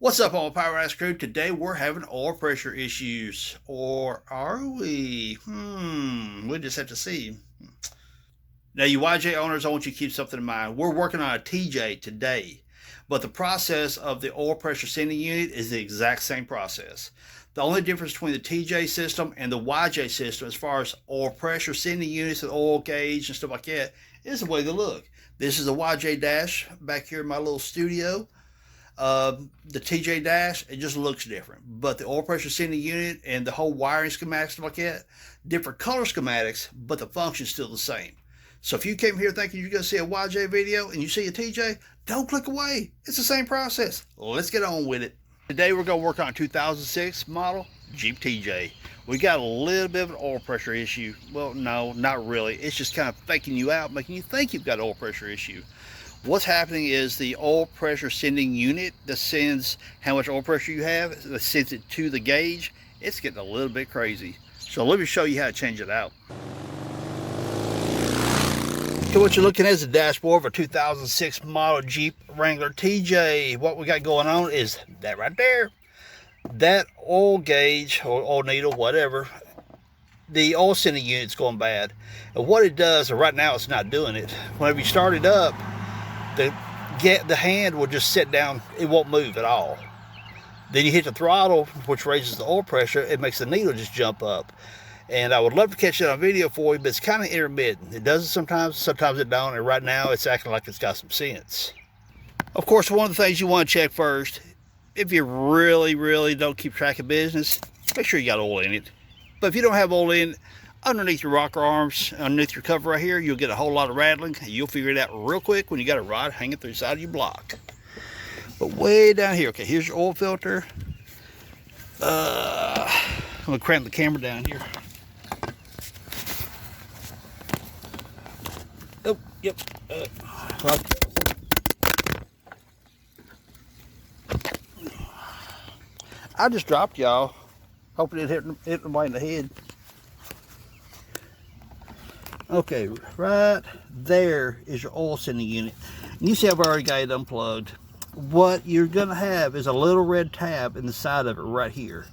What's up, all Power Ass crew? Today we're having oil pressure issues. Or are we? We just have to see. Now, you YJ owners, I want you to keep something in mind. We're working on a TJ today, but the process of the oil pressure sending unit is the exact same process. The only difference between the TJ system and the YJ system, as far as oil pressure sending units and oil gauge and stuff like that, is the way they look. This is a YJ dash back here in my little studio. The TJ dash, it just looks different, but the oil pressure sending unit and the whole wiring schematics, stuff like that, different color schematics, but the function's still the same. So if you came here thinking you're going to see a YJ video and you see a TJ, don't click away. It's the same process. Let's get on with it. Today we're going to work on a 2006 model Jeep TJ. We got a little bit of an oil pressure issue. Well, no, not really. It's just kind of faking you out, making you think you've got an oil pressure issue. What's happening is the oil pressure sending unit that sends how much oil pressure you have, that sends it to the gauge, it's getting a little bit crazy. So let me show you how to change it out. So what you're looking at is the dashboard of a 2006 model Jeep Wrangler TJ. What we got going on is that right there. That oil gauge or oil needle, whatever, the oil sending unit's going bad. And what it does, and right now it's not doing it, whenever you start it up, the hand will just sit down. It won't move at all. Then you hit the throttle, which raises the oil pressure. It makes the needle just jump up. And I would love to catch it on video for you, but it's kind of intermittent. It does it sometimes it don't. And right now it's acting like it's got some sense. Of course, one of the things you want to check first, if you really don't keep track of business, make sure you got oil in it. But if you don't have oil in it, underneath your rocker arms, underneath your cover right here, you'll get a whole lot of rattling. You'll figure it out real quick when you got a rod hanging through the side of your block. But way down here, okay, here's your oil filter. I'm gonna crank the camera down here. Oh, yep. I just dropped y'all. Hoping it hit nobody in the head. Okay, right there is your oil sending unit. And you see I've already got it unplugged. What you're going to have is a little red tab in the side of it right here.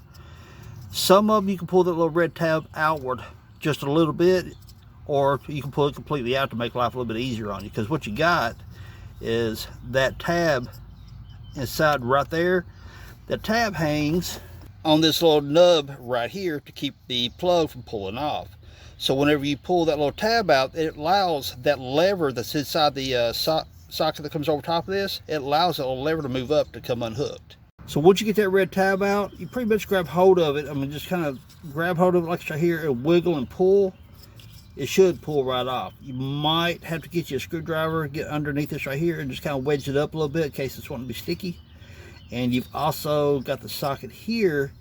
Some of them you can pull that little red tab outward just a little bit, or you can pull it completely out to make life a little bit easier on you. Because what you got is that tab inside right there. The tab hangs on this little nub right here to keep the plug from pulling off. So whenever you pull that little tab out, it allows that lever that's inside the socket that comes over top of this, it allows that little lever to move up to come unhooked. So once you get that red tab out, you pretty much grab hold of it. I mean, just kind of grab hold of it like it's right here and wiggle and pull. It should pull right off. You might have to get you a screwdriver, get underneath this right here and just kind of wedge it up a little bit in case it's wanting to be sticky. And you've also got the socket here.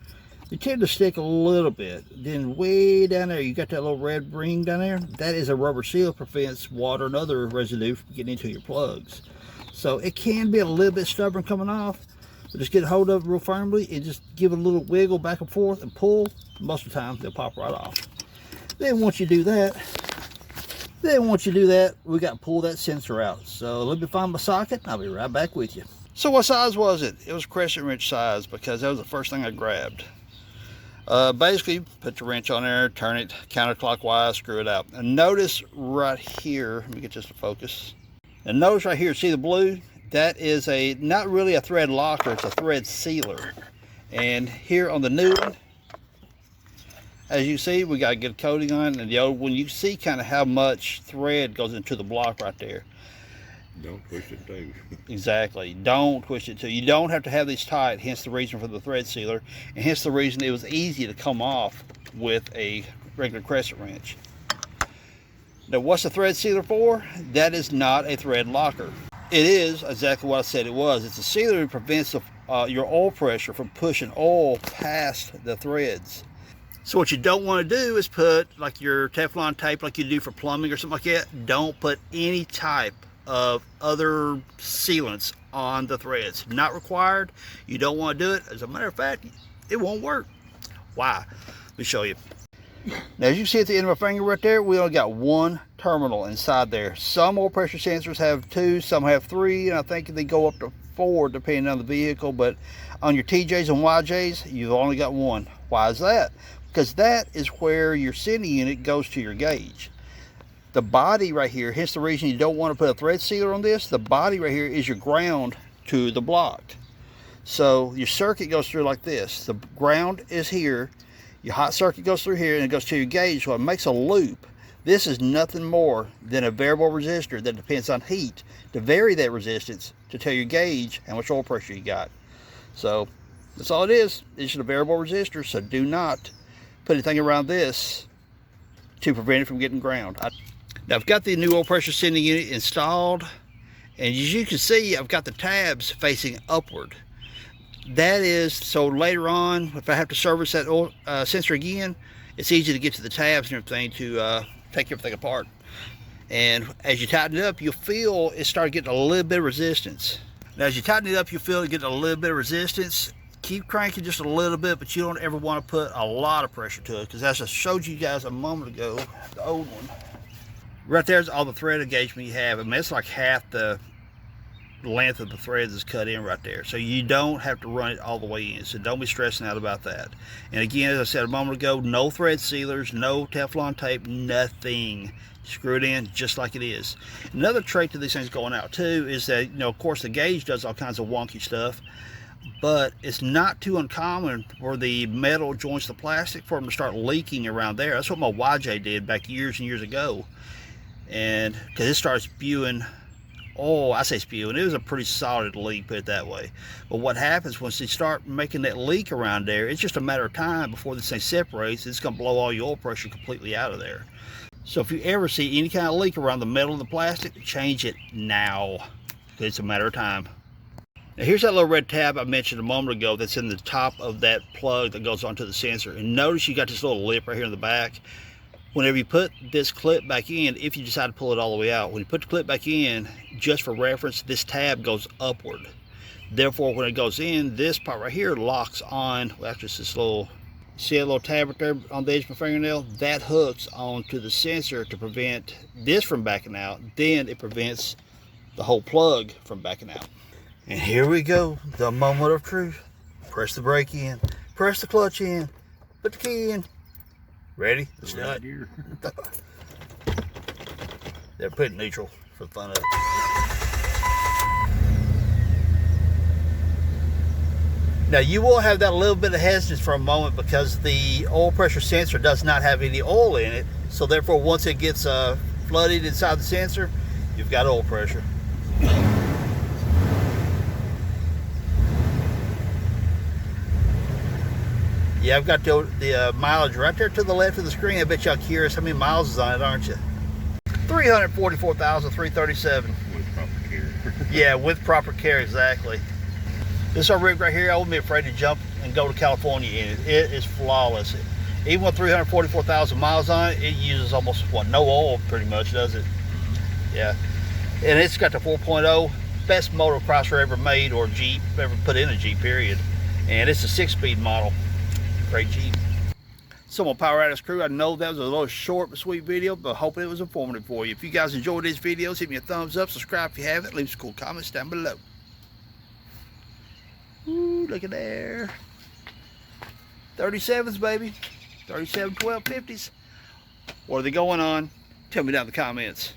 They tend to stick a little bit. Then way down there, you got that little red ring down there. That is a rubber seal, prevents water and other residue from getting into your plugs. So it can be a little bit stubborn coming off, but just get a hold of it real firmly and just give it a little wiggle back and forth and pull. Most of the time, they'll pop right off. Then once you do that, we got to pull that sensor out. So let me find my socket and I'll be right back with you. So what size was it? It was crescent wrench size because that was the first thing I grabbed. Basically, put the wrench on there, turn it counterclockwise, screw it out. And notice right here, let me get this to focus. And notice right here, see the blue? That is not really a thread locker, it's a thread sealer. And here on the new one, as you see, we got a good coating on it. And the old one, you see kind of how much thread goes into the block right there. Don't twist it too. Exactly. Don't twist it too. You don't have to have these tight, hence the reason for the thread sealer, and hence the reason it was easy to come off with a regular crescent wrench. Now, what's the thread sealer for? That is not a thread locker. It is exactly what I said it was. It's a sealer that prevents your oil pressure from pushing oil past the threads. So what you don't want to do is put like your Teflon tape like you do for plumbing or something like that. Don't put any type of other sealants on the threads. Not required. You don't want to do it. As a matter of fact, it won't work. Why? Let me show you. Now, as you see at the end of my finger right there, we only got one terminal inside there. Some oil pressure sensors have two, some have three, and I think they go up to 4 depending on the vehicle, but on your TJs and YJs, you've only got 1. Why is that? Because that is where your sending unit goes to your gauge. The body right here, hence the reason you don't want to put a thread sealer on this, the body right here is your ground to the block. So your circuit goes through like this. The ground is here, your hot circuit goes through here, and it goes to your gauge, so it makes a loop. This is nothing more than a variable resistor that depends on heat to vary that resistance to tell your gauge how much oil pressure you got. So that's all it is. It's just a variable resistor, so do not put anything around this to prevent it from getting ground. Now I've got the new oil pressure sending unit installed, and as you can see, I've got the tabs facing upward. That is so later on, if I have to service that oil sensor again, it's easy to get to the tabs and everything to take everything apart. And as you tighten it up, you'll feel it start getting a little bit of resistance. Now as you tighten it up, you'll feel it getting a little bit of resistance. Keep cranking just a little bit, but you don't ever want to put a lot of pressure to it, because as I showed you guys a moment ago, the old one, right there's all the thread engagement you have. I mean, it's like half the length of the threads is cut in right there, so you don't have to run it all the way in, so don't be stressing out about that. And again, as I said a moment ago, no thread sealers, no Teflon tape, nothing. Screw it in just like it is. Another trait to these things going out too is that, you know, of course the gauge does all kinds of wonky stuff, but it's not too uncommon for the metal joints the plastic for them to start leaking around there. That's what my YJ did back years and years ago, and because it started spewing. Oh, I say spewing, it was a pretty solid leak, put it that way. But what happens once they start making that leak around there, it's just a matter of time before this thing separates. It's going to blow all your oil pressure completely out of there. So if you ever see any kind of leak around the metal and the plastic, change it now. It's a matter of time. Now here's that little red tab I mentioned a moment ago that's in the top of that plug that goes onto the sensor. And notice you got this little lip right here in the back. Whenever you put this clip back in, if you decide to pull it all the way out, when you put the clip back in, just for reference, this tab goes upward. Therefore, when it goes in, this part right here locks on, well, actually it's this little, see that little tab right there on the edge of my fingernail? That hooks onto the sensor to prevent this from backing out. Then it prevents the whole plug from backing out. And here we go, the moment of truth. Press the brake in, press the clutch in, put the key in. Ready? Let's do it. They're putting neutral for the fun of it. Now you will have that little bit of hesitance for a moment because the oil pressure sensor does not have any oil in it. So therefore, once it gets flooded inside the sensor, you've got oil pressure. Yeah, I've got the mileage right there to the left of the screen. I bet y'all curious how many miles is on it, aren't you? 344,337. With proper care. Yeah, with proper care, exactly. This is our rig right here. I wouldn't be afraid to jump and go to California in it. It is flawless. Even with 344,000 miles on it, it uses almost, what, no oil pretty much, does it? Yeah. And it's got the 4.0, best motocrosser ever made, or Jeep ever put in a Jeep, period. And it's a 6-speed model. Great Jeep. So my Power Addicts crew, I know that was a little short but sweet video, but hoping it was informative for you. If you guys enjoyed these videos, hit me a thumbs up, subscribe if you haven't, leave some cool comments down below. Ooh, look at there. 37s, baby. 37 1250s. What are they going on? Tell me down in the comments.